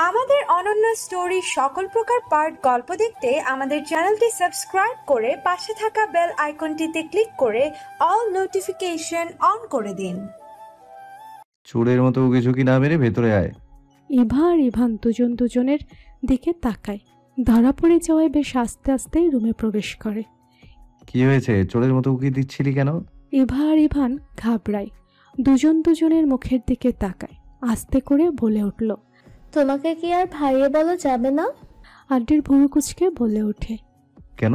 আমাদের অনন্য স্টোরি সকল প্রকার পার্ট গল্প দেখতে আমাদের চ্যানেলটি সাবস্ক্রাইব করে পাশে থাকা বেল আইকনটিতে ক্লিক করে অল নোটিফিকেশন অন করে দিন। চোরের মতো উকিঝুঁকি না মেরে ভেতরে আয়। ইভা আর ইভান দুজনের দিকে তাকায়। ধরা পড়ে যাওয়ায় বেশ আস্তে আস্তেই রুমে প্রবেশ করে। কি হয়েছে? চোরের মতো উকি দিচ্ছিলি কেন? ইভা আর ইভান ঘাবড়ায়, দুজনের মুখের দিকে তাকায়। আস্তে করে বলে উঠল, তোমাকে কি আর ভাইয়ে বলা যাবে না? আড্ডির ভুরু কুচকে বলে ওঠে। কেন?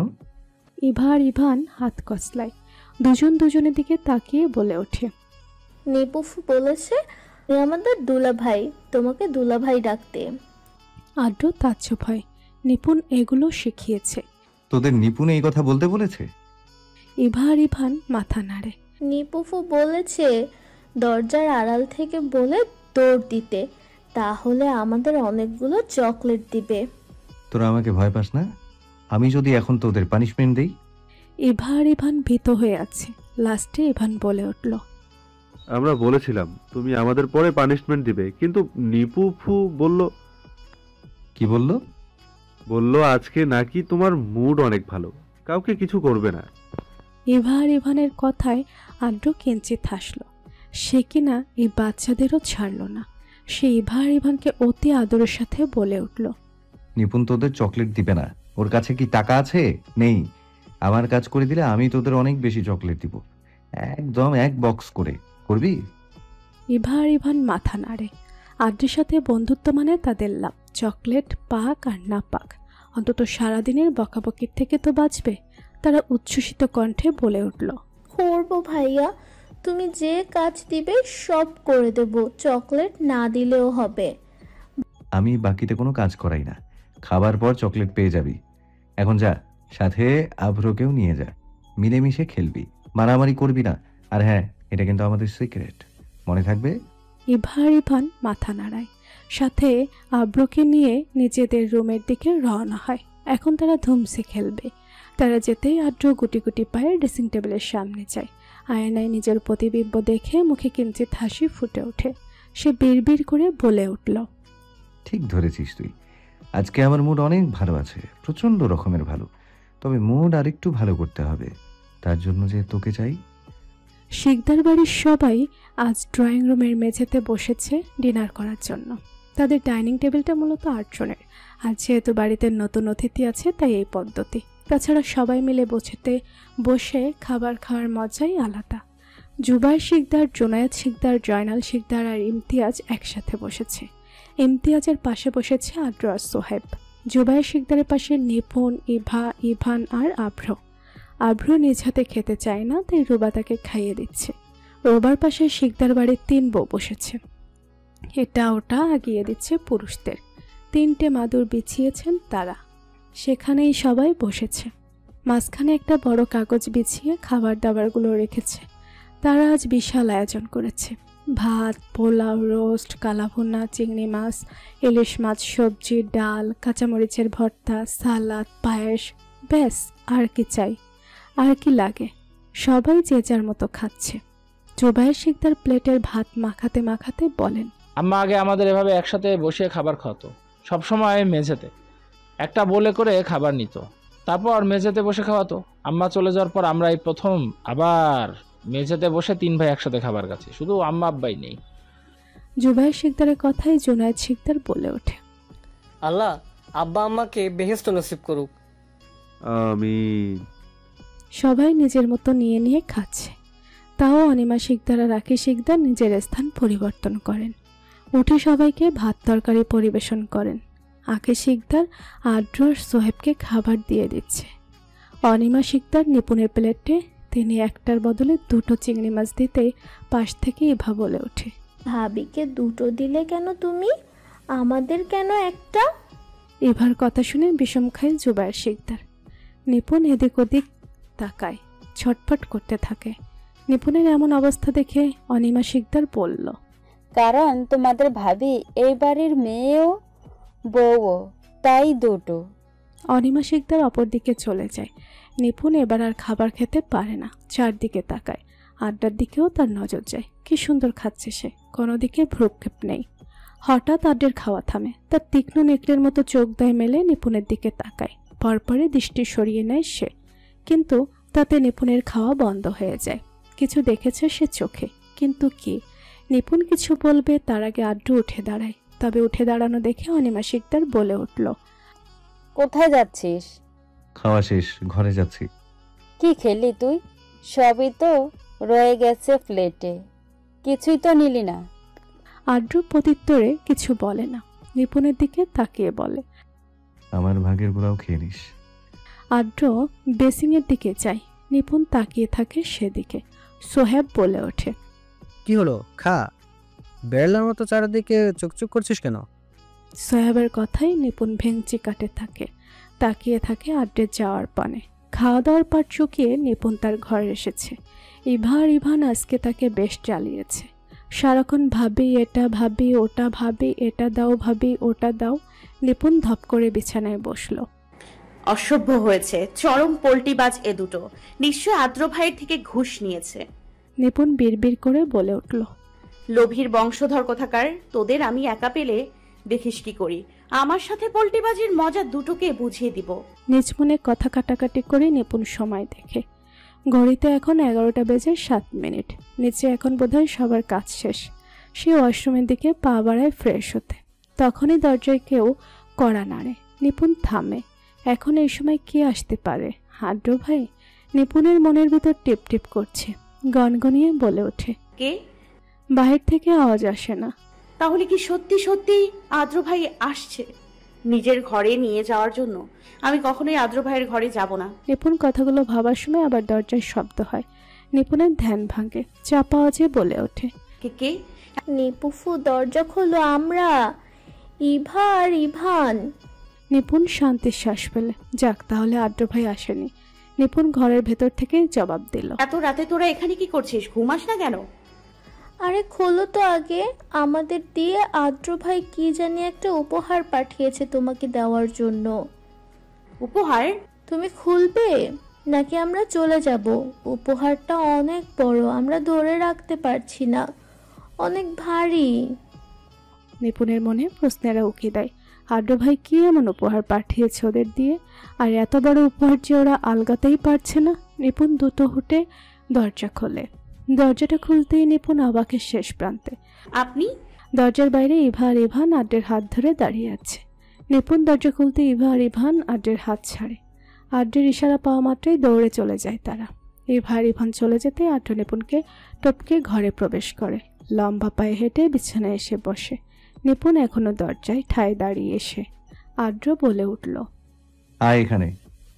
ইভা আর ইভান হাত কসলায়। দুজনের দিকে তাকিয়ে বলে ওঠে, নিপুফু বলেছে আমাদের দুলা ভাই, তোমাকে দুলা ভাই ডাকতে। আড্র তাজ্জব হয়, নিপুণ এগুলো শিখিয়েছে। তোদের নিপুণ এই কথা বলতে বলেছে? ইভা আর ইভান মাথা নাড়ে। নিপুফু বলেছে দরজার আড়াল থেকে বলে দৌড় দিতে, তাহলে আমাদের অনেকগুলো চকলেট দিবে। তোরা আমাকে ভয় পাস না? আমি যদি এখন তোদের পানিশমেন্ট দেই? ইভা আর ইভান ভীত হয়ে আছে। লাস্টে ইভান বলে উঠল, আমরা বলেছিলাম তুমি আমাদের পরে পানিশমেন্ট দিবে, কিন্তু নিপুফু বলল। কি বলল? বলল আজকে নাকি তোমার মুড অনেক ভালো, কাউকে কিছু করবে না। ইভা আর ইভানের কথায় আড্র কিঞ্চিত হাসল। সে কিনা এই বাচ্চাদেরও ছাড়ল না। সে ইভা আর ইভানকে অতি আদরের সাথে বলে উঠল, নিপুণ তোদের চকলেট দিবে না। ওর কাছে কি টাকা আছে? নেই। আমার কাজ করে দিলে আমি তোদের অনেক বেশি চকলেট দিব, একদম এক বক্স করে। করবি? ইভা আর ইভান মাথা নাড়ে। আড্রের সাথে বন্ধুত্ব মানে তাদের লাভ। চকলেট পাক আর না পাক, অন্তত সারাদিনের বকাবকির থেকে তো বাঁচবে। তারা উচ্ছ্বসিত কণ্ঠে বলে উঠল, করবো ভাইয়া, তুমি যে কাজ দিবে সব করে দেব, চকলেট না দিলেও হবে। আমি বাকিতে কোনো কাজ করাই না, খাবার পর চকলেট পেয়ে যাবি। এখন যা, সাথে আভ্রকেও নিয়ে যা, মিলেমিশে খেলবি, মারামারি করবি না। আর হ্যাঁ, এটা কিন্তু আমাদের সিক্রেট, মনে থাকবে? ইভা আর ইভান মাথা নাড়ায়। সাথে আব্রকে নিয়ে নিজেদের রুমের দিকে রওনা হয়। এখন তারা ধুমসে খেলবে। তারা যেতেই আদ্র গুটি গুটি পায়ে ড্রেসিং টেবিলের সামনে যায়। আয়নায় নিজের প্রতিবিম্ব দেখে মুখে কিঞ্চিত হাসি ফুটে ওঠে। সে বিড়বিড় করে বলে উঠল, ঠিক ধরেছিস তুই। আজকে আমার মুড অনেক ভালো আছে, প্রচন্ড রকমের ভালো। তবে মুড আরেকটু ভালো করতে হবে, তার জন্য যে তোকে চাই। শিকদার বাড়ির সবাই আজ ড্রয়িং রুমের মেঝেতে বসেছে ডিনার করার জন্য। তাদের ডাইনিং টেবিলটা মূলত 8 জনের। আর যেহেতু বাড়িতে নতুন অতিথি আছে তাই এই পদ্ধতি। তাছাড়া সবাই মিলে বসে খাবার খাওয়ার মজাই আলাদা। জুবাইর শিকদার, জুনায়েদ শিকদার, জয়নাল শিকদার আর ইমতিয়াজ একসাথে বসেছে। ইমতিয়াজের পাশে বসেছে আদ্র আর সোহেব। জুবাইর শিকদারের পাশে নিপুণ, ইভা, ইভান আর আভ্র নিজ হাতে খেতে চায় না, তাই রুবা তাকে খাইয়ে দিচ্ছে। রোবার পাশে শিকদার বাড়ির 3 বউ বসেছে। এটা ওটা আগিয়ে দিচ্ছে পুরুষদের। 3টে মাদুর বিছিয়েছেন তারা, সেখানেই সবাই বসেছে। মাঝখানে একটা বড় কাগজ বিছিয়ে খাবার দাবারগুলো রেখেছে। তারা আজ বিশাল আয়োজন করেছে। ভাত, পোলাও, রোস্ট, কালাভুনা, চিংড়ি মাছ, ইলিশ মাছ, সবজি, ডাল, কাঁচামরিচের ভর্তা, সালাদ, পায়েস। ব্যাস, আর কি চাই, আর কি লাগে? সবাই যে যার মতো খাচ্ছে। জুবাইর শিকদার প্লেটের ভাত মাখাতে মাখাতে বলেন, আম্মা আগে আমাদের এভাবে একসাথে বসে খাবার খাওয়াতো, সবসময় মেঝেতে একটা বলে করে খাবার নিত, তারপর মেঝেতে বসে খাওয়াতো। আম্মা চলে যাওয়ার পর আমরা এই প্রথম আবার মেঝেতে বসে 3 ভাই একসাথে খাবার খাচ্ছি, শুধু আম্মা আব্বাই নেই। জুবাইর শিকদারের কথাই জুনায়েদ শিকদার বলে ওঠে, আল্লাহ আব্বা আম্মাকে বেহেশত নসিব করুক। আমিন। সবাই নিজের মতো নিয়ে নিয়ে খাচ্ছে। তাও অনিমা শিকদার আর রাখি শিকদার নিজের স্থান পরিবর্তন করেন, উঠে সবাইকে ভাত তরকারি পরিবেশন করেন। আঁকে শিকদার আদ্র আর সোহেবকে খাবার দিয়ে দিচ্ছে। অনিমা শিকদার নিপুণের প্লেটে তিনি একটার বদলে 2টো চিংড়ি মাছ দিতেই পাশ থেকে ইভা বলে ওঠে, ভাবিকে 2টো দিলে কেন তুমি, আমাদের কেন একটা? ইভার কথা শুনে বিষম খায় জুবাইর শিকদার। নিপুণ এদিক ওদিক তাকায়, ছটফট করতে থাকে। নিপুণের এমন অবস্থা দেখে অনিমা শিকদার বলল, কারণ তোমাদের ভাবি এই বাড়ির মেয়েও বউও, তাই 2টো। অনিমা শিকদার অপর দিকে চলে যায়। নিপুণ এবার আর খাবার খেতে পারে না, চারদিকে তাকায়। আড্ডার দিকেও তার নজর যায়। কি সুন্দর খাচ্ছে সে, কোনো দিকে ভ্রুক্ষেপ নেই। হঠাৎ আড্ডের খাওয়া থামে। তার তীক্ষ্ণ নেকড়ের মতো চোখ দায় মেলে নিপুণের দিকে তাকায়। পরপরই দৃষ্টি সরিয়ে নেয় সে, কিন্তু তাতে নিপুণের খাওয়া বন্ধ হয়ে যায়। কিছু দেখেছে সে চোখে, কিন্তু কি? নিপুণ কিছু বলবে তার আগে আড্ডু উঠে দাঁড়ায়। তবে উঠে দাঁড়ানো দেখে অনিমা শিকদার বলে উঠল, কোথায় যাচ্ছিস? খাওয়া শেষ, ঘরে যাচ্ছি। কি খেলি তুই? সবই তো রয়ে গেছে প্লেটে, কিছুই তো নিলি না। আড্ডু প্রত্যুত্তরে কিছু বলে না, নিপুণের দিকে তাকিয়ে বলে, আমার ভাগের গুড়াও খেয়ে নিস। আড্ডু বেসিংয়ের দিকে যায়। নিপুণ তাকিয়ে থাকে সেদিকে। সোহেব বলে ওঠে, কি হলো, খা। বেড়লার মতো চারিদিকে চুকচুক করছিস কেন? সোহেবের কথাই নিপুণ ভেঙচি কাটে থাকে, তাকিয়ে থাকে আড্ডের যাওয়ার পানে। খাওয়া দাওয়ার পার চুকিয়ে নিপুণ তার ঘরে এসেছে। ইভান আজকে তাকে বেশ জ্বালিয়েছে। সারাক্ষণ ভাবি এটা, ভাবি ওটা, ভাবি এটা দাও, ভাবি ওটা দাও। নিপুণ ধপ করে বিছানায় বসলো। অসভ্য হয়েছে, চরম পোল্টিবাজ এ দুটো। নিশ্চয় আদ্র ভাইয়ের থেকে ঘুষ নিয়েছে। নিপুণ বিড়বিড় করে বলে উঠল, লোভীর বংশধর কোথাকার, তোদের আমি একা পেলে দেখিস কি করি। আমার সাথে পোল্টিবাজির মজা দুটোকে বুঝিয়ে দিব। নিজ মনে কথা কাটাকাটি করে নিপুণ সময় দেখে। ঘড়িতে এখন 11টা বেজে 7 মিনিট। নিচে এখন বোধহয় সবার কাজ শেষ। সে ওয়াশরুমের দিকে পা বাড়ায় ফ্রেশ হতে। তখনই দরজায় কেউ কড়া নাড়ে। নিপুণ থামে। এখন এই সময় কি আসতে পারে? আদ্র ভাই? নিপুণের মনের ভিতর টিপ টিপ করছে। গনগনিয়ে বলে ওঠে, কে? বাহির থেকে আওয়াজ আসে না। তাহলে কি সত্যি সত্যি আদ্র ভাই আসছে নিজের ঘরে নিয়ে যাওয়ার জন্য? আমি কখনোই আদ্র ভাইয়ের ঘরে যাব না। নিপুণ কথাগুলো ভাবার সময় আবার দরজায় শব্দ হয়। নিপুণের ধ্যান ভাঙে। চাপা আওয়াজে বলে ওঠে, কে? নিপুফু দরজা খোলো, আমরা ইভা আর ইভান। নিপুণ শান্তির শ্বাস পেলে। যাক, তাহলে আদ্র ভাই আসেনি। নিপুণ ঘরের ভেতর থেকে জবাব দিল, এত রাতে তোরা এখানে কি করছিস? ঘুমাস না কেন? আরে খোলো তো আগে। আমাদের দিয়ে আদ্র ভাই কি জানি একটা উপহার পাঠিয়েছে তোমাকে দেওয়ার জন্য। উপহার? তুমি খুলবে নাকি আমরা চলে যাব? উপহারটা অনেক বড়, আমরা ধরে রাখতে পারছি না, অনেক ভারী। নিপুণের মনে প্রশ্নেরা উকি দেয়। আদ্র ভাই কি এমন উপহার পাঠিয়েছে ওদের দিয়ে? আর এত বড় উপহার যে ওরা আলগাতেই পারছে না। নিপুণ দ্রুত হুটে দরজা খোলে। দরজাটা খুলতেই নিপুণ অবাকের শেষ প্রান্তে। আপনি? দরজার বাইরে ইভা আর ইভান আড্ডের হাত ধরে দাঁড়িয়ে আছে। নিপুণ দরজা খুলতে ইভা আর ইভান আড্ডের হাত ছাড়ে। আড্ডের ইশারা পাওয়া মাত্রই দৌড়ে চলে যায় তারা। ইভা আর ইভান চলে যেতে আড্ড নিপুণকে টপকে ঘরে প্রবেশ করে। লম্বা পায়ে হেঁটে বিছানায় এসে বসে। নিপুণ এখনো দরজায় ঠায় দাঁড়িয়ে এসে। আদ্র বলে উঠল, আয় এখানে,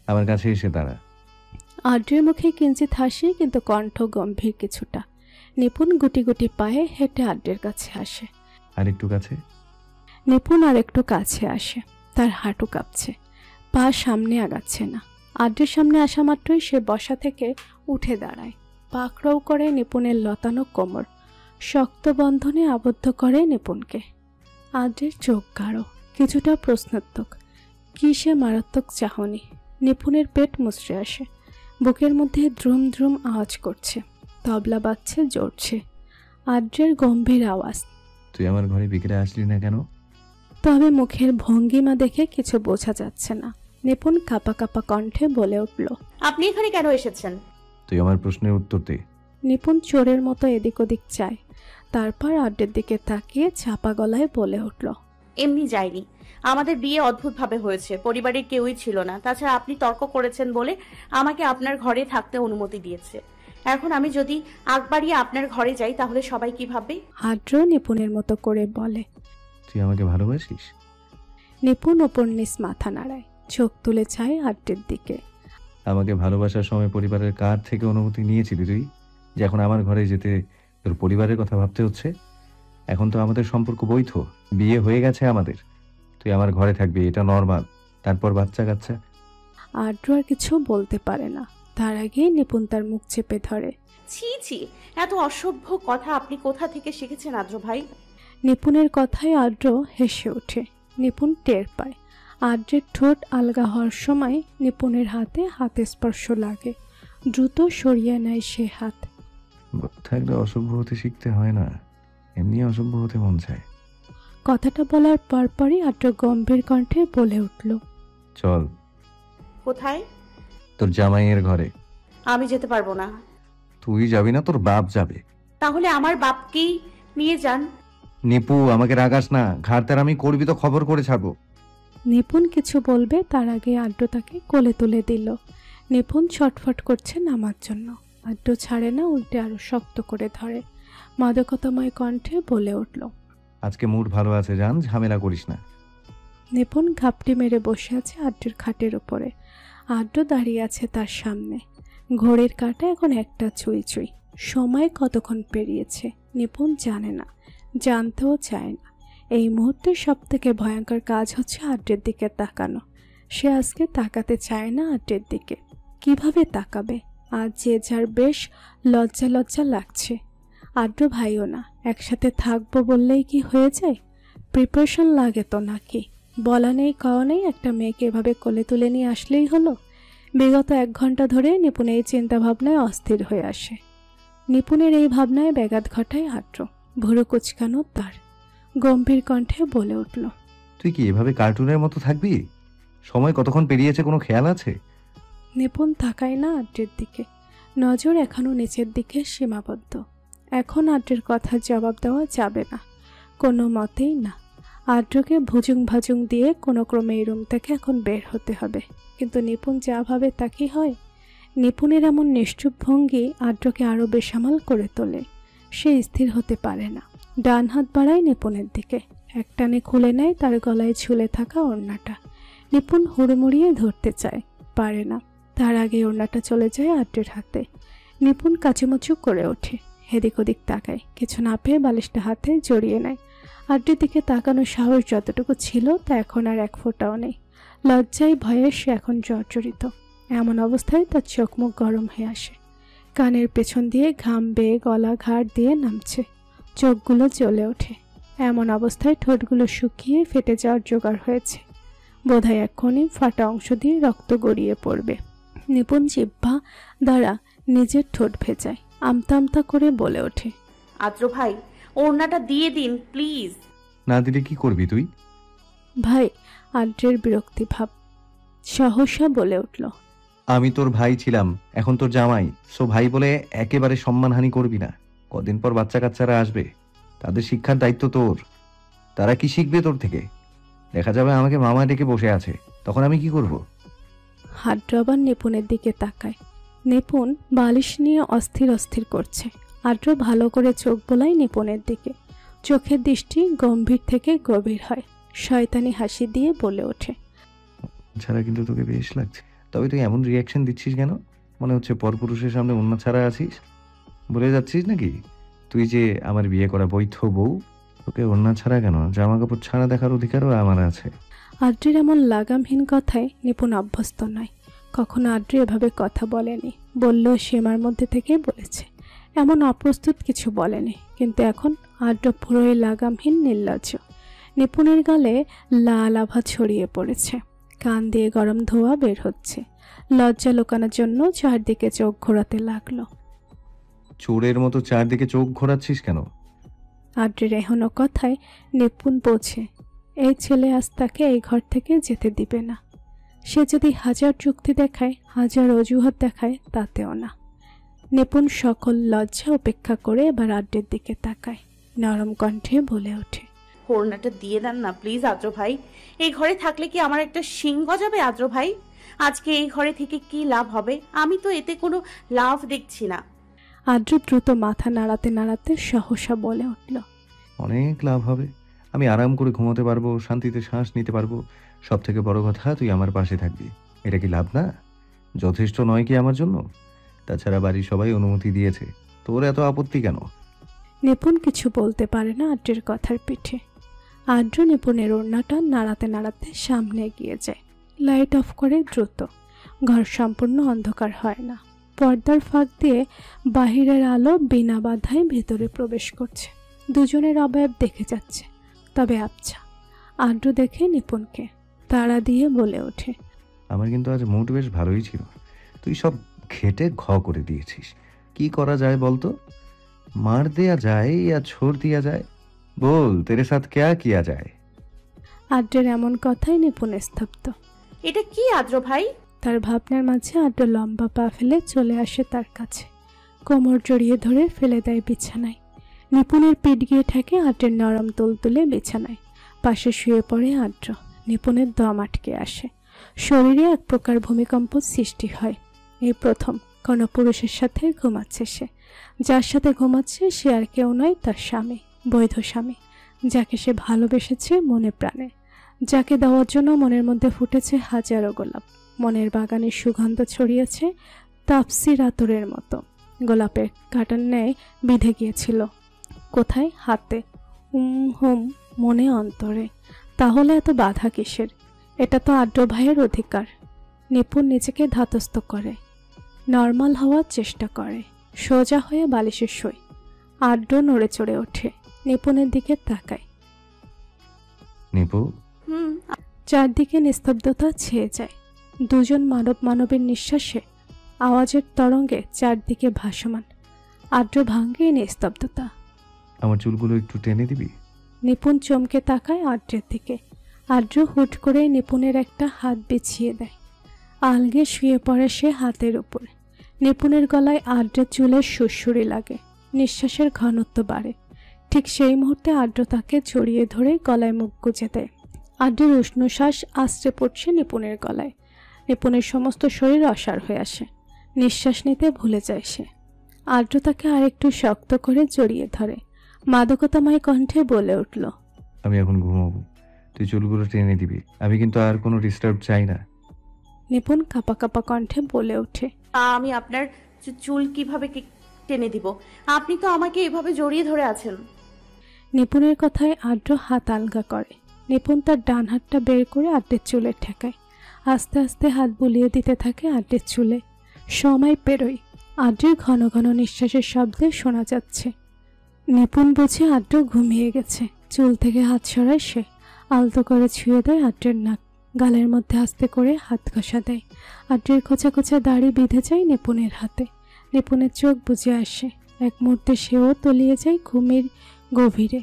আমার কাছে এসে দাঁড়া। আদ্রের মুখে কিঞ্চিত হাসি, কিন্তু কণ্ঠ গম্ভীর কিছুটা। নিপুণ গুটি গুটি পায়ে হেঁটে আদ্রের কাছে আসে। আর একটু কাছে। নিপুণ আর একটু কাছে আসে। তার হাঁটু কাঁপছে, পা সামনে আগাচ্ছে না। আদ্রের সামনে আসা মাত্রই সে বসা থেকে উঠে দাঁড়ায়। পাকড়াও করে নিপুণের লতানো কোমর, শক্ত বন্ধনে আবদ্ধ করে নিপুণকে। আদ্রের চোখ গাঢ়, কিছুটা প্রশ্নাত্মক। কি সে মারাত্মক চাহনি? নিপুণের পেট মুচড়ে আসে। বুকের মধ্যে দ্রুম দ্রুম আওয়াজ করছে, তবলা বাজছে, জ্বরছে। আদ্রের গম্ভীর আওয়াজ, তুই আমার ঘরে বিকেলে আসলি না কেন? তবে মুখের ভঙ্গিমা দেখে কিছু বোঝা যাচ্ছে না। নিপুণ কাঁপা কাঁপা কণ্ঠে বলে উঠল, আপনি এখানে কেন এসেছেন? তুই আমার প্রশ্নের উত্তর দে। নিপুণ চোরের মতো এদিক ওদিক চায়। তারপর আড্ডের দিকে তাকিয়ে চাপা গলায় বলে উঠল, এমনি যায়নি। আমাদের বিয়ে অদ্ভুতভাবে হয়েছে, পরিবারের কেউই ছিল না। তাছাড়া আপনি তর্ক করেছেন বলে আমাকে আপনার ঘরে থাকতে অনুমতি দিয়েছে। এখন আমি যদি আগ বাড়িয়ে আপনার ঘরে যাই তাহলে সবাই কি ভাববে? আদ্র নিপুণের মতো করে বলে, তুই আমাকে ভালোবাসিস? নিপুণ ওপর নিচ মাথা নাড়ায়, চোখ তুলে চায় আড্ডের দিকে। আমাকে ভালোবাসার সময় পরিবারের কার থেকে অনুমতি নিয়েছিলি তুই, যে এখন আমার ঘরে যেতে তোর পরিবারের কথা ভাবতে হচ্ছে? এখন তো আমাদের সম্পর্ক বৈধ, বিয়ে হয়ে গেছে আমাদের। তুই আমার ঘরে থাকবি, এটা নর্মাল। তারপর বাচ্চা কাচ্চা। আদ্র আর কিছু বলতে পারে না। তার আগে নিপুণ তার মুখ চেপে ধরে। ছি ছি, এত অসভ্য কথা আপনি কোথা থেকে শিখেছেন আদ্র ভাই? নিপুণের কথায় আদ্র হেসে ওঠে। নিপুণ টের পায়। আদ্রের ঠোঁট আলগা হওয়ার সময় নিপুণের হাতে হাতে স্পর্শ লাগে। দ্রুত সরিয়ে নেয় সে হাত। থাকলে অসভ্য হতে শিখতে হয় না, এমনি অসভ্য হতে মন চায়। কথাটা বলার পরপরই আদ্র গম্ভীর কণ্ঠে বলে উঠল, চল। কোথায়? তোর জামাইয়ের ঘরে। আমি যেতে পারবো না। তুই যাবি না, তোর বাপ যাবে। তাহলে আমার বাপকেই নিয়ে যান। নিপু, আমাকে রাগাস না, ঘাড়তার আমি করবি তো খবর করে ছাড়বো। নিপুণ কিছু বলবে তার আগে আদ্র তাকে কোলে তুলে দিল। নিপুণ ছটফট করছে নামার জন্য, আদ্র ছাড়ে না, উল্টে আরো শক্ত করে ধরে। মাদকতাময় কণ্ঠে বলে উঠল, আজকে মুড ভালো আছে, জান, ঝামেলা করিস না। নিপুণ ঘাপটি মেরে বসে আছে আদ্রের খাটের উপরে। আদ্র দাঁড়িয়ে আছে তার সামনে। ঘড়ির কাঁটা এখন একটা চুই চুই। সময় কতক্ষণ পেরিয়েছে নিপুণ জানে না, জানতেও চায় না। এই মুহূর্তে সব থেকে ভয়ঙ্কর কাজ হচ্ছে আদ্রের দিকে তাকানো। সে আজকে তাকাতে চায় না আদ্রের দিকে। কিভাবে তাকাবে? আজ যে যার বেশ লজ্জা লজ্জা লাগছে। আদ্র ভাইও না, একসাথে থাকবো বললেই কি হয়ে যায়? প্রিপারেশন লাগে তো নাকি? বলা নেই কওয়া নেই, একটা মেয়েকে এভাবে কোলে তুলে নিয়ে আসলেই হলো। বিগত 1 ঘন্টা ধরে নিপুণ এই চিন্তাভাবনায় অস্থির হয়ে আসে। নিপুণের এই ভাবনায় ব্যাঘাত ঘটায় আদ্র। ভুরু কুচকানো তার। গম্ভীর কণ্ঠে বলে উঠল, তুই কি এভাবে কার্টুনের মতো থাকবি? সময় কতক্ষণ পেরিয়েছে কোনো খেয়াল আছে? নিপুণ তাকায় না আদ্রের দিকে। নজর এখনো নিচের দিকে সীমাবদ্ধ। এখন আদ্রের কথার জবাব দেওয়া যাবে না, কোনো মতেই না। আদ্রকে ভুজুং ভাজুং দিয়ে কোনো ক্রমে এই রুম থেকে এখন বের হতে হবে। কিন্তু নিপুণ যা ভাবে তা কি হয়? নিপুণের এমন নিশ্চুপ ভঙ্গি আদ্রকে আরও বেসামাল করে তোলে। সে স্থির হতে পারে না। ডান হাত বাড়ায় নিপুণের দিকে, একটানে খুলে নেয় তার গলায় ঝুলে থাকা ওড়নাটা। নিপুণ হুড়মুড়িয়ে ধরতে চায়, পারে না। তার আগে ওড়নাটা চলে যায় আদ্রের হাতে। নিপুণ কাচুমুচু করে ওঠে, এদিক ওদিক তাকায়, কিছু না পেয়ে বালিশটা হাতে জড়িয়ে নেয়। আদ্রের দিকে তাকানোর সাহস যতটুকু ছিল তা এখন আর 1 ফোঁটাও নেই। লজ্জায় ভয়ে সে এখন জর্জরিত। এমন অবস্থায় তার চোখ মুখ গরম হয়ে আসে। কানের পেছন দিয়ে ঘাম বেয়ে গলা ঘাড় দিয়ে নামছে। চোখগুলো জ্বলে ওঠে। এমন অবস্থায় ঠোঁটগুলো শুকিয়ে ফেটে যাওয়ার জোগাড় হয়েছে। বোধহয় এক্ষুনি ফাটা অংশ দিয়ে রক্ত গড়িয়ে পড়বে। নিপুণ জিহ্বা দ্বারা নিজের ঠোঁট ভেজায়। আমতা আমতা করে বলে ওঠে, আদ্র ভাই, ওড়নাটা দিয়ে দিন প্লিজ। না দিলে কি করবি তুই? ভাই? আদ্রের বিরক্তি ভাব। সহসা বলে উঠল, আমি তোর ভাই ছিলাম, এখন তোর জামাই। সো ভাই বলে একেবারে সম্মানহানি করবি না। কদিন পর বাচ্চা কাচ্চারা আসবে, তাদের শিক্ষার দায়িত্ব তোর। তারা কি শিখবে তোর থেকে? দেখা যাবে আমাকে মামা ডেকে বসে আছে, তখন আমি কি করব? আদ্র আবার নিপুণের দিকে তাকায়। নিপুণ বালিশ নিয়ে অস্থির অস্থির করছে। আদ্র ভালো করে চোখ বোলায় নিপুণের দিকে। চোখের দৃষ্টি গম্ভীর থেকে গভীর হয়। শয়তানি হাসি দিয়ে বলে ওঠে, ছাড়া কিন্তু তোকে বেশ লাগছে। তবে তুই এমন রিয়াকশন দিচ্ছিস কেন? মনে হচ্ছে পরপুরুষের সামনে অন্য ছাড়া আছিস। বলে যাচ্ছিস নাকি তুই যে আমার বিয়ে করা বৈধ বউ? তোকে অন্য ছাড়া কেন, জামা কাপড় ছাড়া দেখার অধিকারও আমার আছে। আদ্রের এমন লাগামহীন কথায় নিপুণ অভ্যস্ত নয়। কখনো আদ্র এভাবে কথা বলেনি। বললেও সীমার মধ্যে থেকে বলেছে। এমন অপ্রস্তুত কিছু বলেনি। কিন্তু এখন আদ্র পুরোই লাগামহীন নির্লজ্জ। নিপুণের গালে লাল আভা ছড়িয়ে পড়েছে। কান দিয়ে গরম ধোঁয়া বের হচ্ছে। লজ্জা লুকানোর জন্য চারদিকে চোখ ঘোরাতে লাগলো। চোরের মতো চারদিকে চোখ ঘোরাচ্ছিস কেন? আদ্রের এখনো কথায় নিপুণ বোঝে এই ছেলে আজ তাকে এই ঘর থেকে যেতে দিবে না। সে যদি 1000 যুক্তি দেখায়, 1000 অজুহাত দেখায়, তাতেও না। নিপুণ সকল লজ্জা উপেক্ষা করে এবার আদ্রের দিকে তাকায়। নরম কণ্ঠে বলে ওঠে, ওড়নাটা দিয়ে দেন না প্লিজ আদ্র ভাই। এই ঘরে থাকলে কি আমার একটা শিং গজাবে আদ্র ভাই? আজকে এই ঘরে থেকে কি লাভ হবে? আমি তো এতে কোনো লাভ দেখছি না। আদ্র দ্রুত মাথা নাড়াতে নাড়াতে সহসা বলে উঠল, অনেক লাভ হবে। আমি আরাম করে ঘুমোতে পারবো, শান্তিতে শ্বাস নিতে পারবো। সব থেকে বড় কথা, তুই আমার পাশে থাকবি। এটা কি লাভ না? যথেষ্ট নয় কি আমার জন্য? তাছাড়া বাড়ির সবাই অনুমতি দিয়েছে, তোর এত আপত্তি কেন? নিপুণ কিছু বলতে পারে না আদ্রের কথার পিঠে। আদ্র নিপুণের ওড়নাটা নাড়াতে নাড়াতে সামনে এগিয়ে যায়। লাইট অফ করে দ্রুত। ঘর সম্পূর্ণ অন্ধকার হয় না। পর্দার ফাঁক দিয়ে বাহিরের আলো বিনা বাধায় ভেতরে প্রবেশ করছে। দুজনের অবয়ব দেখে যাচ্ছে, তবে আবছা। আদ্র দেখে নিপুণকে তাড়া দিয়ে বলে ওঠে, আমার কিন্তু আজ মুড বেশ ভালোই ছিল। তুই সব ঘেটে ঘ করে দিয়েছিস। কি করা যায় বলতো? मार दिया जाए या छोड़ दिया जाए? बोल, तेरे साथ क्या किया जाए? আদ্রের এমন কথায় নিপুণ স্তব্ধ। এটা কি আদ্র ভাই? তার ভাবনার মাঝে আদ্র লম্বা পা ফেলে চলে আসে তার কাছে, কোমর জড়িয়ে ধরে ফেলে দেয় বিছানায়। নিপুণের পিঠ গিয়ে ঠেকে আদ্রের নরম তুলতুলে বিছানায়। পাশে শুয়ে পড়ে আদ্র। নিপুণের দম আটকে আসে, শরীরে এক প্রকার ভূমিকম্প সৃষ্টি হয়। এই প্রথম কোনো পুরুষের সাথে ঘুমাচ্ছে সে। যার সাথে ঘুমাচ্ছে সে আর কেউ নয়, তার স্বামী, বৈধ স্বামী, যাকে সে ভালোবেসেছে মনে প্রাণে, যাকে দেওয়ার জন্য মনের মধ্যে ফুটেছে হাজারো গোলাপ। মনের বাগানে সুগন্ধ ছড়িয়েছে তাপসির আতরের মতো, গোলাপের কাঁটার ন্যায় বিঁধে গিয়েছিল। কোথায়? হাতে, হুম, মনে, অন্তরে। তাহলে এত বাধা কিসের? এটা তো আদ্র ভাইয়ের অধিকার। নিপুণ নিজেকে ধাতস্থ করে, নর্মাল হওয়ার চেষ্টা করে, সোজা হয়ে বালিশে শোয়। আদ্র নড়ে চড়ে ওঠে, নিপুণের দিকে তাকায়। নিপু, চারদিকে নিস্তব্ধতা ছেয়ে যায়। দুজন মানবের নিঃশ্বাসে, আওয়াজের তরঙ্গে চারদিকে ভাসমান। আদ্র ভাঙ্গে নিস্তব্ধতা। আমার চুলগুলো একটু টেনে দিবি? নিপুণ চমকে তাকায় আদ্রের দিকে। আদ্র হুট করে নিপুণের একটা হাত বিছিয়ে দেয়। আলগে শুয়ে পড়ে সে হাতের উপর। নিপুণের গলায় আদ্রের চুলের সুরসুরি লাগে, নিঃশ্বাসের ঘনত্ব বাড়ে। ঠিক সেই মুহূর্তে আদ্র তাকে জড়িয়ে ধরে গলায় মুখ গুজে দেয়। আদ্রের উষ্ণ শ্বাস আশ্রে পড়ছে নিপুণের গলায়। নিপুণের সমস্ত শরীর অসাড় হয়ে আসে, নিঃশ্বাস নিতে ভুলে যায় সে। আদ্র তাকে আরেকটু শক্ত করে জড়িয়ে ধরে, মাদকতাময় কণ্ঠে বলে উঠল, আমি এখন ঘুমাবো, তুই চুলগুলো টেনে দিবি। আমি কিন্তু আর কোনো ডিস্টার্ব চাই না। নিপুণ কাঁপা কাঁপা কণ্ঠে বলে ওঠে, আমি আপনার চুল কিভাবে টেনে দিব? আপনি তো আমাকে এভাবে জড়িয়ে ধরে আছেন। নিপুণের কথায় আদ্র হাত আলগা করে। নিপুণ তার ডান হাতটা বের করে আদ্রের চুলে ঠেকায়। আস্তে আস্তে হাত বুলিয়ে দিতে থাকে আদ্রের চুলে। সময় পেরোয়। আদ্রের ঘন ঘন নিঃশ্বাসের শব্দে শোনা যাচ্ছে। নিপুণ বুঝে আদ্র ঘুমিয়ে গেছে। চুল থেকে হাত সরায় সে। আলতো করে ছুঁয়ে দেয় আদ্রের নাক, গালের মধ্যে আস্তে করে হাত ঘষা দেয়। আদ্রের খোঁচা খোঁচা দাড়ি বিঁধে যায় নিপুণের হাতে। নিপুণের চোখ বুজে আসে। এক মুহূর্তে সেও তলিয়ে যায় ঘুমের গভীরে।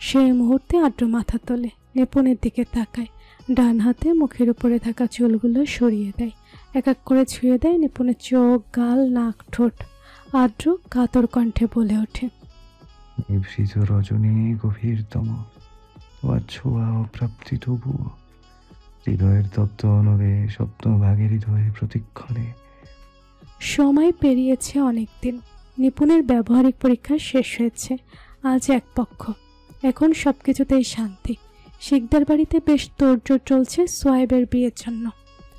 সেই মুহূর্তে আদ্র মাথা তোলে, নিপুণের দিকে তাকায়, ডান হাতে মুখের উপরে থাকা চুলগুলো সরিয়ে দেয়। এক এক করে ছুঁয়ে দেয় নিপুণের চোখ, গাল, নাক, ঠোঁট। আদ্র কাতর কণ্ঠে বলে ওঠে, নিভৃত রজনী গভীরতম, তোমার ছোঁয়া অপ্রাপ্তি তবুও, হৃদয়ের তপ্ত অনরে স্বপ্নভাগের হৃদয়ে প্রতিক্ষণে। সময় পেরিয়েছে অনেক দিন। নিপুণের ব্যবহারিক পরীক্ষা শেষ হয়েছে। আজ এক পক্ষ। এখন সবকিছুতেই শান্তি। শিকদার বাড়িতে বেশ তোড়জোড় চলছে সোয়েবের বিয়ের জন্য।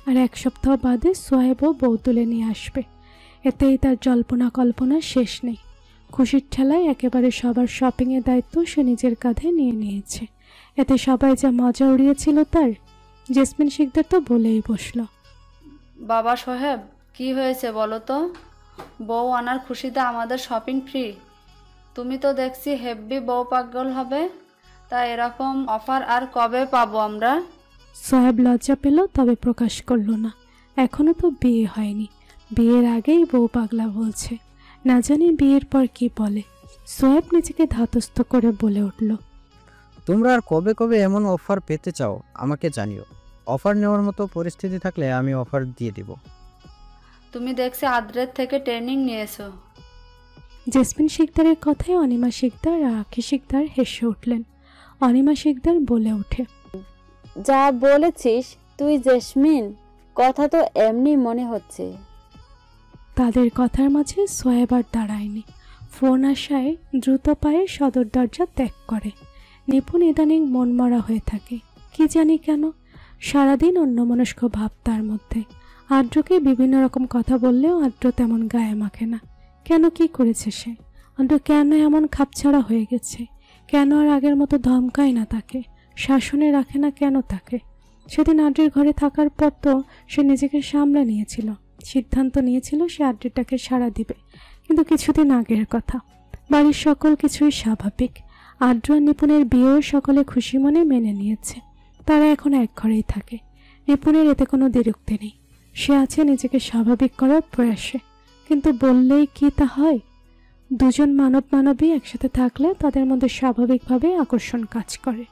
আর এক সপ্তাহ বাদে সোয়েবও বউ তুলে নিয়ে আসবে। এতেই তার জল্পনা কল্পনা শেষ নেই। খুশির ঠেলায় একেবারে সবার শপিংয়ের দায়িত্ব সে নিজের কাঁধে নিয়ে নিয়েছে। এতে সবাই যা মজা উড়িয়েছিল তার, জেসমিন শিকদার তো বলেই বসল, বাবা সোহেব, কি হয়েছে বলো তো? বউ আনার খুশিতে আমাদের শপিং ফ্রি। তুমি তো দেখছি হেব্বি বউ পাগল হবে, তা এরকম অফার আর কবে পাবো আমরা? সোহেব লজ্জা পেল, তবে প্রকাশ করল না। এখনো তো বিয়ে হয়নি। বিয়ের আগেই বউ পাগলা বলছে, না জানি বিয়ের পর কি বলে। সোহেব নিজেকে ধাতস্থ করে বলে উঠল, তোমরা আর কবে কবে এমন অফার পেতে চাও আমাকে জানিও। অফার নেওয়ার মতো পরিস্থিতি থাকলে আমি অফার দিয়ে দিব। তুমি দেখছি আদ্রের থেকে ট্রেনিং নিয়েছো। জেসমিন শিকদারের কথায় অনিমা শিকদার আর আখি শিকদার হেসে উঠলেন। অনিমা শিকদার বলে ওঠে, যা বলেছিস তুই জেসমিন, কথা তো এমনি মনে হচ্ছে। তাদের কথার মাঝে সোয়েব আর দাঁড়ায়নি। ফোন আসায় দ্রুত পায়ে সদর দরজা ত্যাগ করে। নিপুণ ইদানিং মনমরা হয়ে থাকে, কি জানি কেন। সারাদিন অন্যমনস্ক ভাব তার মধ্যে। আদ্রকে বিভিন্ন রকম কথা বললেও আদ্র তেমন গায়ে মাখে না। কেন, কি করেছে সে? আদ্র কেন এমন খাপছাড়া হয়ে গেছে? কেন আর আগের মতো ধমকায় না তাকে, শাসনে রাখে না কেন তাকে? সেদিন আদ্রের ঘরে থাকার পর তো সে নিজেকে সামলে নিয়েছিল, সিদ্ধান্ত নিয়েছিল সে আদ্রেরটাকে সাড়া দিবে। কিন্তু কিছুদিন আগের কথা, বাড়ির সকল কিছুই স্বাভাবিক। আদ্র আর নিপুণের বিয়েও সকলে খুশি মনে মেনে নিয়েছে। তারা এখন এক ঘরেই থাকে। নিপুণের এতে কোনো বিরক্তি নেই। সে আছে নিজেকে স্বাভাবিক করার প্রয়াসে। কিন্তু বললেই কি তা হয়? দুজন মানবী একসাথে থাকলে তাদের মধ্যে স্বাভাবিকভাবে আকর্ষণ কাজ করে।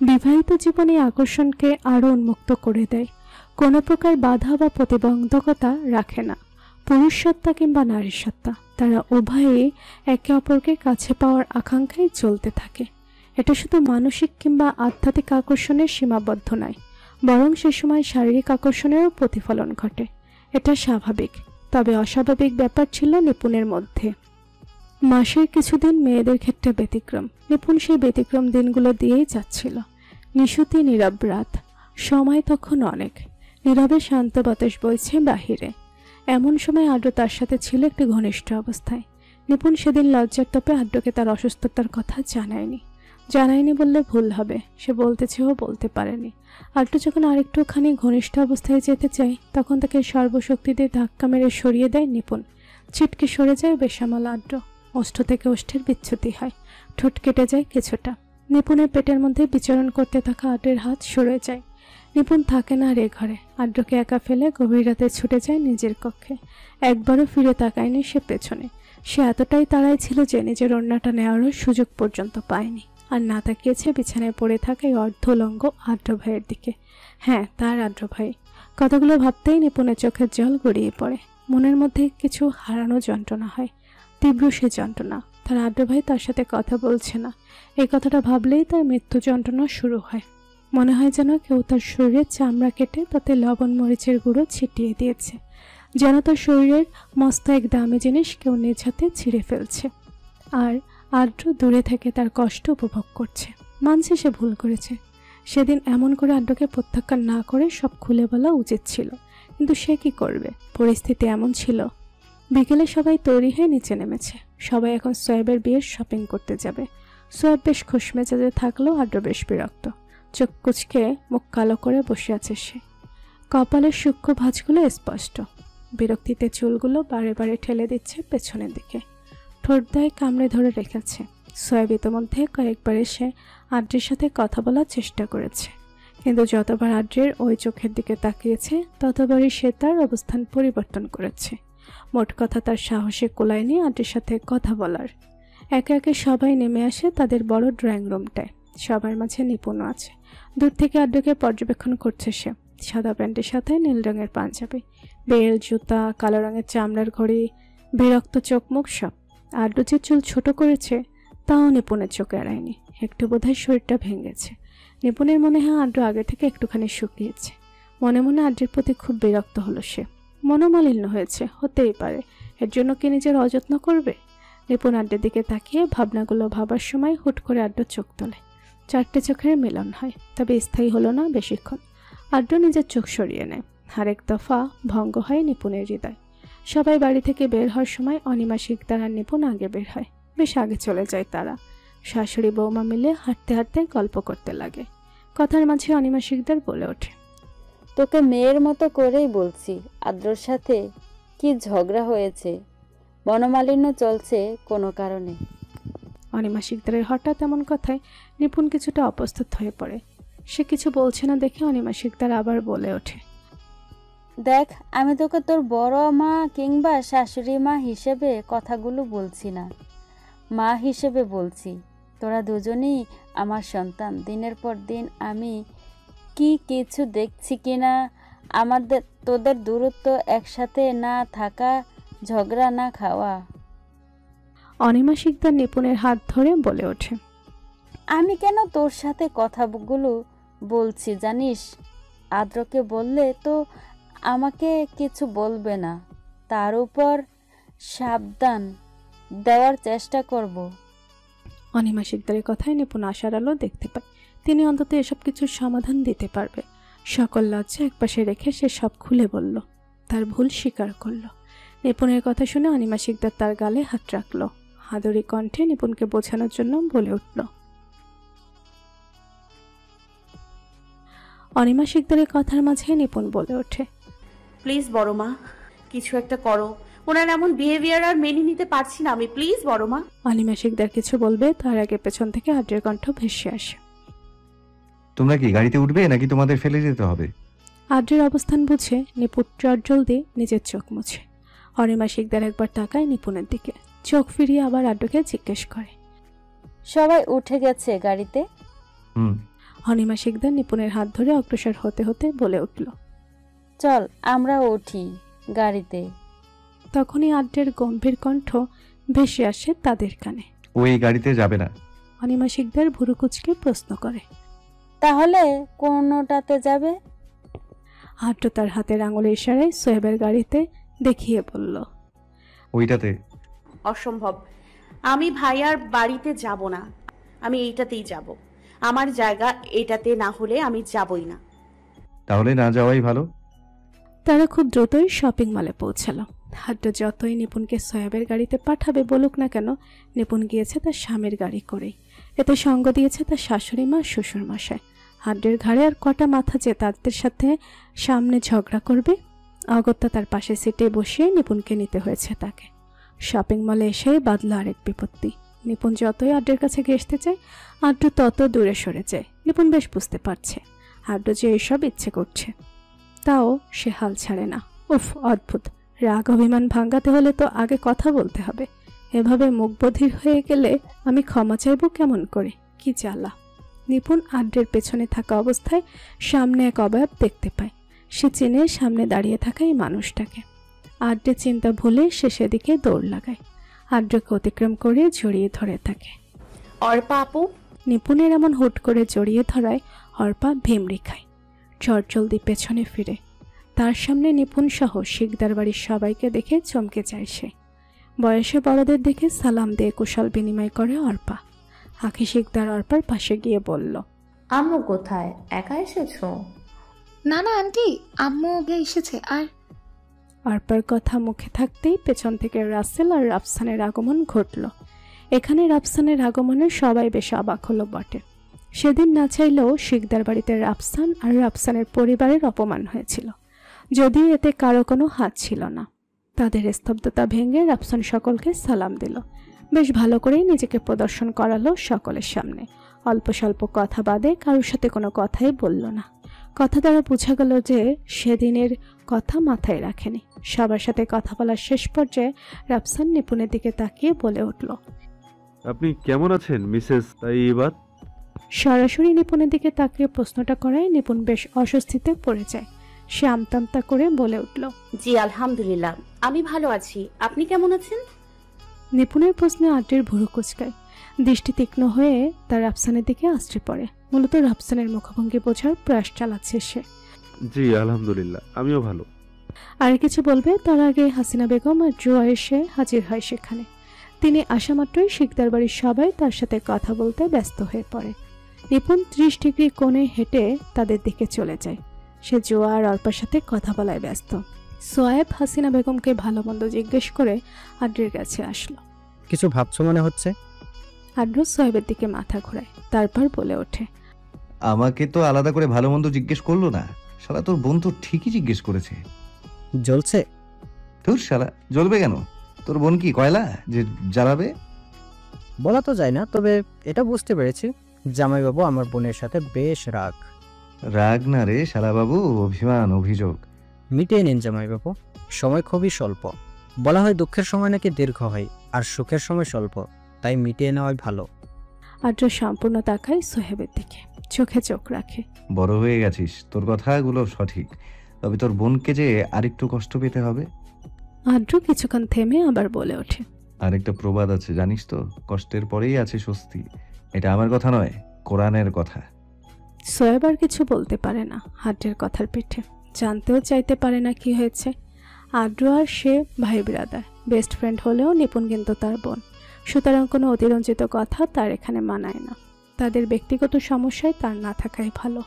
বিবাহিত জীবনে আকর্ষণকে আরও উন্মুক্ত করে দেয়, কোনো প্রকার বাধা বা প্রতিবন্ধকতা রাখে না। পুরুষ সত্তা কিংবা নারী সত্তা, তারা উভয়েই একে অপরকে কাছে পাওয়ার আকাঙ্ক্ষায় চলতে থাকে। এটা শুধু মানসিক কিংবা আধ্যাত্মিক আকর্ষণের সীমাবদ্ধ নয়, বরং সে সময় শারীরিক আকর্ষণেরও প্রতিফলন ঘটে। এটা স্বাভাবিক, তবে অস্বাভাবিক ব্যাপার ছিল নিপুণের মধ্যে। মাসের কিছুদিন মেয়েদের ক্ষেত্রে ব্যতিক্রম। নিপুণ সেই ব্যতিক্রম দিনগুলো দিয়েই যাচ্ছিল। নিশুতি নীরব রাত, সময় তখন অনেক। নীরবে শান্ত বাতাস বইছে বাহিরে। এমন সময় আদ্র তার সাথে ছিল একটি ঘনিষ্ঠ অবস্থায়। নিপুণ সেদিন লজ্জার তোপে আদ্রকে তার অসুস্থতার কথা জানায়নি বললে ভুল হবে, সে বলতে চেয়েও বলতে পারেনি। আদ্র যখন আরেকটুখানি ঘনিষ্ঠ অবস্থায় যেতে চায়, তখন তাকে সর্বশক্তি দিয়ে ধাক্কা মেরে সরিয়ে দেয় নিপুণ। ছিটকে সরে যায় বেসামাল আদ্র। ওষ্ঠ থেকে ওষ্ঠের বিচ্যুতি হয়, ঠোঁট কেটে যায় কিছুটা। নিপুণের পেটের মধ্যে বিচরণ করতে থাকা আদ্রের হাত সরে যায়। নিপুণ থাকে না আর এ ঘরে। আদ্রকে একা ফেলে গভীর রাতে ছুটে যায় নিজের কক্ষে। একবারও ফিরে তাকায়নি সে পেছনে। সে এতটাই তাড়াই ছিল যে নিজের ওড়নাটা নেওয়ারও সুযোগ পর্যন্ত পায়নি। আর না তাকিয়েছে বিছানায় পড়ে থাকা এই অর্ধলঙ্গ আদ্র ভাইয়ের দিকে। হ্যাঁ, তার আদ্র ভাই। কথাগুলো ভাবতেই নিপুণের চোখের জল গড়িয়ে পড়ে। মনের মধ্যে কিছু হারানো যন্ত্রণা হয়, তীব্র সে যন্ত্রণা। তার আদ্র ভাই তার সাথে কথা বলছে না, এই কথাটা ভাবলেই তার মৃত্যু যন্ত্রণা শুরু হয়। মনে হয় যেন কেউ তার শরীরের চামড়া কেটে তাতে লবণ মরিচের গুঁড়ো ছিটিয়ে দিয়েছে, যেন তার শরীরের মস্ত এক দামি জিনিস কেউ নিজ হাতে ছিঁড়ে ফেলছে। আর আদ্র দূরে থেকে তার কষ্ট উপভোগ করছে। মানছে সে ভুল করেছে। সেদিন এমন করে আদ্রকে প্রত্যাখ্যান না করে সব খুলে বলা উচিত ছিল, কিন্তু সে কি করবে, পরিস্থিতি এমন ছিল। বিকেলে সবাই তৈরি হয়ে নিচে নেমেছে। সবাই এখন সোয়েবের বিয়ের শপিং করতে যাবে। সোয়েব বেশ খুশ মেজাজে থাকলেও আদ্র বেশ বিরক্ত। চোখ কুচকে মুখ কালো করে বসে আছে সে। কপালের সূক্ষ্ম ভাঁজগুলো স্পষ্ট। বিরক্তিতে চুলগুলো বারে বারে ঠেলে দিচ্ছে পেছনের দিকে। ঠোঁটদায় কামড়ে ধরে রেখেছে। সোয়েব ইতিমধ্যে কয়েকবার এসে আদ্রের সাথে কথা বলার চেষ্টা করেছে, কিন্তু যতবার আদ্রের ওই চোখের দিকে তাকিয়েছে ততবারই সে তার অবস্থান পরিবর্তন করেছে। মোট কথা, তার সাহসে কোলায়নি আদ্রের সাথে কথা বলার। একে একে সবাই নেমে আসে তাদের বড় ড্রয়িং রুমটায়। সবার মাঝে নিপুণ আছে। দূর থেকে আদ্রকে পর্যবেক্ষণ করছে সে। সাদা প্যান্টের সাথে নীল রঙের পাঞ্জাবি, বেল, জুতা, কালো রঙের চামড়ার ঘড়ি, বিরক্ত চোখ মুখ সব। আদ্র যে চুল ছোট করেছে তাও নিপুণের চোখ এড়ায়নি। একটু বোধহয় শরীরটা ভেঙেছে। নিপুণের মনে হয় আদ্র আগে থেকে একটুখানি শুকিয়েছে। মনে মনে আদ্রের প্রতি খুব বিরক্ত হলো সে। মনোমালিন্য হয়েছে, হতেই পারে। এর জন্য কি নিজের অযত্ন করবে? নিপুণ আদ্রের দিকে তাকিয়ে ভাবনাগুলো ভাবার সময় হুট করে আদ্র চোখ তোলে। চারটে চোখের মিলন হয়, তবে স্থায়ী হলো না বেশিক্ষণ। আদ্র নিজের চোখ সরিয়ে নেয়। আরেক দফা ভঙ্গ হয় নিপুণের হৃদয়। সবাই বাড়ি থেকে বের হওয়ার সময় অনিমা শিকদার আর নিপুণ আগে বের হয়। বেশ আগে চলে যায় তারা। শাশুড়ি বৌমা মিলে হাঁটতে হাঁটতে গল্প করতে লাগে। কথার মাঝে অনিমা শিকদার বলে ওঠে, তোকে মেয়ের মতো করেই বলছি, আদ্রর সাথে কি ঝগড়া হয়েছে, বনমালিন্য চলছে কোনো কারণে। অনিমা শিকদারের হঠাৎ এমন কথায় নিপুণ কিছুটা অপ্রস্তুত হয়ে পড়ে। সে কিছু বলছে না দেখে অনিমা শিকদার আবার বলে ওঠে, দেখ, আমি তোকে তোর বড় মা কিংবা শাশুড়ি মা হিসেবে কথাগুলো বলছি না, মা হিসেবে বলছি। তোরা দুজনেই আমার সন্তান। দিনের পর দিন আমি কি কিছু দেখছি কিনা আমাদের তোদের দূরত্ব, একসাথে না থাকা, ঝগড়া না খাওয়া। অনিমা শিকদার নিপুণের হাত ধরে বলে ওঠে, আমি কেন তোর সাথে কথাগুলো বলছি জানিস? আদ্রকে বললে তো আমাকে কিছু বলবে না, তার উপর সাবধান দেওয়ার চেষ্টা করব। অনিমা শিকদারের কথায় নিপুণ আশার আলো দেখতে পায়। তিনি অন্তত এসব কিছুর সমাধান দিতে পারবে। সকল লজ্জা একপাশে রেখে সে সব খুলে বলল, তার ভুল স্বীকার করল। নিপুণের কথা শুনে অনিমা শিকদার তার গালে হাত রাখল। আদরি কণ্ঠে নিপুণকে বোঝানোর জন্য বলে উঠল। অনিমা শিকদারের কথার মাঝে নিপুণ বলে ওঠে, প্লিজ বড় মা, কিছু একটা করো। ওনার এমন বিহেভিয়ার আর মেনে নিতে পারছি না আমি, প্লিজ বড় মা। অনিমা শিকদার কিছু বলবে তার আগে পেছন থেকে আদ্রের কণ্ঠ ভেসে আসে, তোমরা কি গাড়িতে উঠবে নাকি তোমাদের ফেলে যেতে হবে? আদ্রের অবস্থান বুঝে নিপুণ চটজলদি নিজের চোখ মুছে। অনিমা শিকদার একবার তাকায় নিপুণের দিকে। চোখ ফিরিয়ে আবার আড্ডুকে জিজ্ঞেস করে, সবাই উঠে গেছে গাড়িতে? হুম। অনিমা শিকদার নিপুণের হাত ধরে অগ্রসর হতে হতে বলে উঠল, চল আমরা উঠি গাড়িতে। তখনই আড্ডের গম্ভীর কণ্ঠ ভেসে আসে তাদের কানে। ও এই গাড়িতে যাবে না। অনিমা শিকদার ভুরু কুচকে প্রশ্ন করে, তাহলে কোনটাতে যাবে? আড্ডু তার হাতের আঙুলের ইশারায় সোহেবের গাড়িতে দেখিয়ে বলল, ওইটাতে। অসম্ভব, আমি ভাইয়ার বাড়িতে যাব না, আমি এইটাতেই যাব। আমার জায়গা এটাতে না হলে আমি যাবই না। তাহলে না যাওয়াই ভালো। তারা খুব দ্রুতই শপিং মলে পৌঁছালো। আড্ডু যতই নিপুণকে সোহেবের গাড়িতে পাঠাবে বলুক না কেন, নিপুণ গিয়েছে তার স্বামীর গাড়ি করেই। এতে সঙ্গ দিয়েছে তার শাশুড়ি মা, শ্বশুর মশাই। আড্ডের ঘাড়ে আর কটা মাথা যে তাদের সাথে সামনে ঝগড়া করবে। অগত্যা তার পাশে সিটে বসিয়ে নিপুণকে নিতে হয়েছে তাকে। শপিং মলে এসে বাঁধল আরেক বিপত্তি। নিপুণ যতই আড্ডের কাছে ঘেঁষতে চায়, আড্ডু তত দূরে সরে যায়। নিপুণ বেশ বুঝতে পারছে আড্ডু যে এসব ইচ্ছে করছে, তাও সে হাল ছাড়ে না। উফ, অদ্ভুত! রাগ অভিমান ভাঙাতে হলে তো আগে কথা বলতে হবে। এভাবে মুখ বধির হয়ে গেলে আমি ক্ষমা চাইব কেমন করে? কি জ্বালা! নিপুণ আড্ডের পেছনে থাকা অবস্থায় সামনে এক অবয়ব দেখতে পায়। সে চেনে সামনে দাঁড়িয়ে থাকা এই মানুষটাকে। আড্ডে চিন্তা ভুলে সে সেদিকে দৌড় লাগায়। আড্ডকে অতিক্রম করে জড়িয়ে ধরে থাকে। অর্পা আপু! নিপুণের এমন হুট করে জড়িয়ে ধরায় অর্পা ভেমড়ি খায়। চটজলদি পেছনে ফিরে তার সামনে নিপুণ সহ শিকদার বাড়ির সবাইকে দেখে চমকে যায় সে। বয়সে বড়দের দেখে সালাম দিয়ে কুশল বিনিময় করে অর্পা। আঁখি শিকদার অর্পার পাশে গিয়ে বলল, আম্মু কোথায়? একা এসেছো? না না আন্টি, আম্মু এসেছে। আর অর্পার কথা মুখে থাকতেই পেছন থেকে রাসেল আর রাফসানের আগমন ঘটল। এখানে রাফসানের আগমনে সবাই বেশ অবাক হলো বটে। সেদিন না চাইলেও শিকদার বাড়িতে রাফসান আর রাফসানের পরিবারের অপমান হয়েছিল, যদিও এতে কারো কোনো হাত ছিল না। তাদের স্তব্ধতা ভেঙে রাফসান সকলকে সালাম দিল। বেশ ভালো করেই নিজেকে প্রদর্শন করালো সকলের সামনে। অল্প স্বল্প কথা বাদে কারোর সাথে কোনো কথাই বলল না। কথা দ্বারা বোঝা গেল যে সেদিনের কথা মাথায় রাখেনি। সবার সাথে কথা বলার শেষ পর্যায়ে রাফসান নিপুণের দিকে তাকিয়ে বলে উঠল, আপনি কেমন আছেন মিসেস তাইবাত? সরাসরি নিপুণের দিকে তাকিয়ে প্রশ্নটা করায় নিপুণ বেশ অস্বস্তিতে পড়ে যায়। সে আমতামতা করে বলে উঠল, জি আলহামদুলিল্লাহ, আমি ভালো আছি। আপনি কেমন আছেন? নিপুণের প্রশ্নে আড্ডের ভুরু কুচকায়। দৃষ্টি তীক্ষ্ণ হয়ে তার রাফসানের দিকে আশ্রে পড়ে। মূলত রাফসানের মুখভঙ্গি বোঝার প্রয়াস চালাচ্ছে সে। জি আলহামদুলিল্লাহ, আমিও ভালো। আর কিছু বলবে তার আগে হাসিনা বেগম আর জোয়া এসে হাজির হয় সেখানে। তিনি আসা মাত্রই শিকদার বাড়ির সবাই তার সাথে কথা বলতে ব্যস্ত হয়ে পড়ে। নিপুণ 30 ডিগ্রি কোণে হেঁটে তাদের দিকে চলে যায়। সে জোয়া আর অল্পার সাথে কথা বলায় ব্যস্ত। সোয়েব হাসিনা বেগমকে ভালো মন্দ জিজ্ঞেস করে আড্ডের কাছে আসলো। কিছু ভাবছো মনে হচ্ছে? আড্ডু সোয়েবের দিকে মাথা ঘোরায়, তারপর বলে ওঠে, আমাকে তো আলাদা করে ভালো মন্দ জিজ্ঞেস করলো না। শালা তোর বোন তো ঠিকই জিজ্ঞেস করেছে। জ্বলছে? তোর শালা জ্বলবে কেন? তোর বোন কি কয়লা যে জ্বালাবে? বলা তো যায় না, তবে এটা বুঝতে পেরেছি জামাইবাবু আমার বোনের সাথে বেশ রাগ। রাগ না রে শালা বাবু, অভিমান, অভিযোগ। মিটিয়ে নিন জামাইবাবু, সময় খুবই স্বল্প। বলা হয় দুঃখের সময় নাকি দীর্ঘ হয় আর সুখের সময় স্বল্প, তাই মিটিয়ে নেওয়াই ভালো। আড্ডু সম্পূর্ণ তাকায় সোহেবের দিকে, চোখে চোখ রাখে। বড় হয়ে গেছিস, তোর কথাগুলো সঠিক, তবে তোর বোনকে যে আরেকটু কষ্ট পেতে হবে। আড্ডু কিছুক্ষণ থেমে আবার বলে ওঠে, আরেকটা প্রবাদ আছে জানিস তো, কষ্টের পরেই আছে স্বস্তি। এটা আমার কথা নয়, কোরআনের কথা। সোয়েব আর কিছু বলতে পারে না আড্ডুর কথার পিঠে, জানতেও চাইতে পারে না কি হয়েছে। আড্ডু আর সে ভাই ব্রাদার, বেস্ট ফ্রেন্ড হলেও নিপুণ কিন্তু তার বোন, সুতরাং কোনো অতিরঞ্জিত কথা তার এখানে মানায় না। তাদের ব্যক্তিগত সমস্যায় তার না থাকাই ভালো।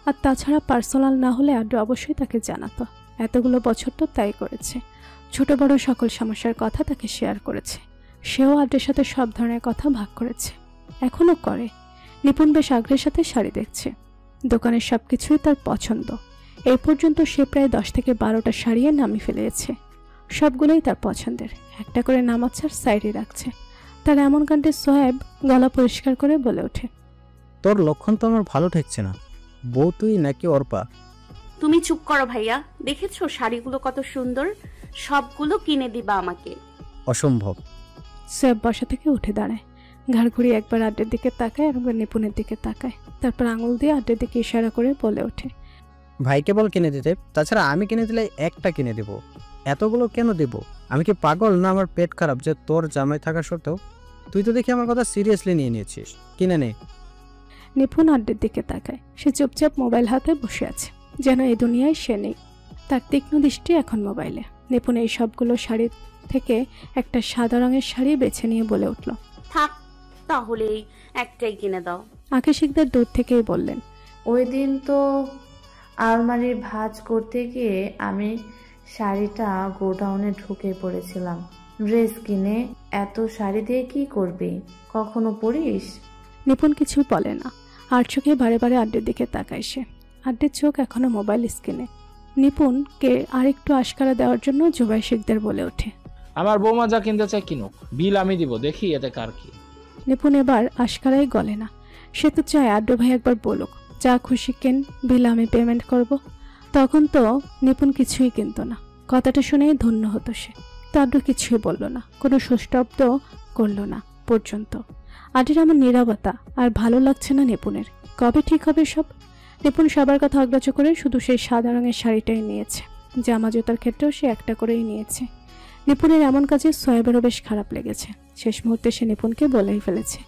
আর তাছাড়া পার্সোনাল না হলে আড্ডু অবশ্যই তাকে জানাতো। এতগুলো বছর তো তাই করেছে, ছোট বড় সকল সমস্যার কথা তাকে শেয়ার করেছে। সেও আড্ডুর সাথে সব ধরনের কথা ভাগ করেছে, এখনও করে। নিপুণ বেশ আগ্রহের সাথে শাড়ি দেখছে, দোকানের সব কিছুই তার পছন্দ। এই পর্যন্ত সে প্রায় 10 থেকে 12টা শাড়িয়ে নামিয়ে ফেলেছে। সবগুলোই তার পছন্দের, একটা করে নামাচ্ছে আর সাইডে রাখছে। তার এমন কাণ্ডে সোহেব গলা পরিষ্কার করে বলে ওঠে, তোর লক্ষণ তো আমার ভালো ঠেকছে না। বউ তুই নাকি অর্পা? তুমি চুপ করো ভাইয়া, দেখেছো শাড়িগুলো কত সুন্দর, সবগুলো কিনে দিবা আমাকে? অসম্ভব। সোয়েব বসা থেকে উঠে দাঁড়ায়, ঘাড় ঘুরিয়ে একবার আড্ডের দিকে তাকায় আর একবার নিপুণের দিকে তাকায়, তারপর আঙুল দিয়ে আড্ডের দিকে ইশারা করে বলে ওঠে, ভাইকে বল কিনে দিতে, তাছাড়া আমি কিনে দিলে একটা কিনে দেব, এতগুলো কেন দেব? আমি কি পাগল না আমার পেট খারাপ যে তোর জামাই থাকা সত্ত্বেও? তুই তো দেখি আমার কথা সিরিয়াসলি নিয়ে নিয়েছিস, কিনে নে। নিপুণ আড্ডের দিকে তাকায়। সে চুপচাপ মোবাইল হাতে বসে আছে, যেন এই দুনিয়ায় সে নেই। তার তীক্ষ্ণ দৃষ্টি এখন মোবাইলে। নিপুণ এই সবগুলো শাড়ি থেকে একটা সাদা রঙের শাড়ি বেছে নিয়ে বলে উঠল, থাক তাহলে একটাই কিনে দাও। আকাশিকদার দূর থেকেই বললেন, ওই দিন তো আলমারির ভাঁজ করতে গিয়ে আমি শাড়িটা গোডাউনে ঢুকে পড়েছিলাম। ড্রেস কিনে এত শাড়ি দিয়ে কি করবি? কখনো পরিস? নিপুণ কিছু বলে না, আর চোখে বারে বারে আড্ডের দিকে তাকায় সে। আড্ডের চোখ এখনো মোবাইল স্ক্রিনে। নিপুণকে আরেকটু আশকারা দেওয়ার জন্য জুবাই শিকদার বলে ওঠে, আমার বৌমা যা কিনতে চায় কিনুক, বিল আমি দিব, দেখি এতে কার কি। নিপুণ এবার আশকারাই গলে না। সে তো চায় আড্ডু ভাই একবার বলুক, যা খুশি কেন, বিল আমি পেমেন্ট করব। তখন তো নিপুণ কিছুই কিনত না। কথাটা শুনেই ধন্য হতো সে। তো আড্ডু কিছুই বলল না, কোনো সুশব্দ করল না পর্যন্ত। আড্ডের আমার নীরবতা আর ভালো লাগছে না নিপুণের। কবে ঠিক হবে সব? নিপুণ সবার কথা অগ্রাহ্য করে শুধু সেই সাদা রঙের শাড়িটাই নিয়েছে। জামা জুতার ক্ষেত্রেও সে একটা করেই নিয়েছে। নিপুণের এমন কাজে সোয়েবেরও বেশ খারাপ লেগেছে। শেষ মুহূর্তে সে নিপুণকে বলেই ফেলেছে,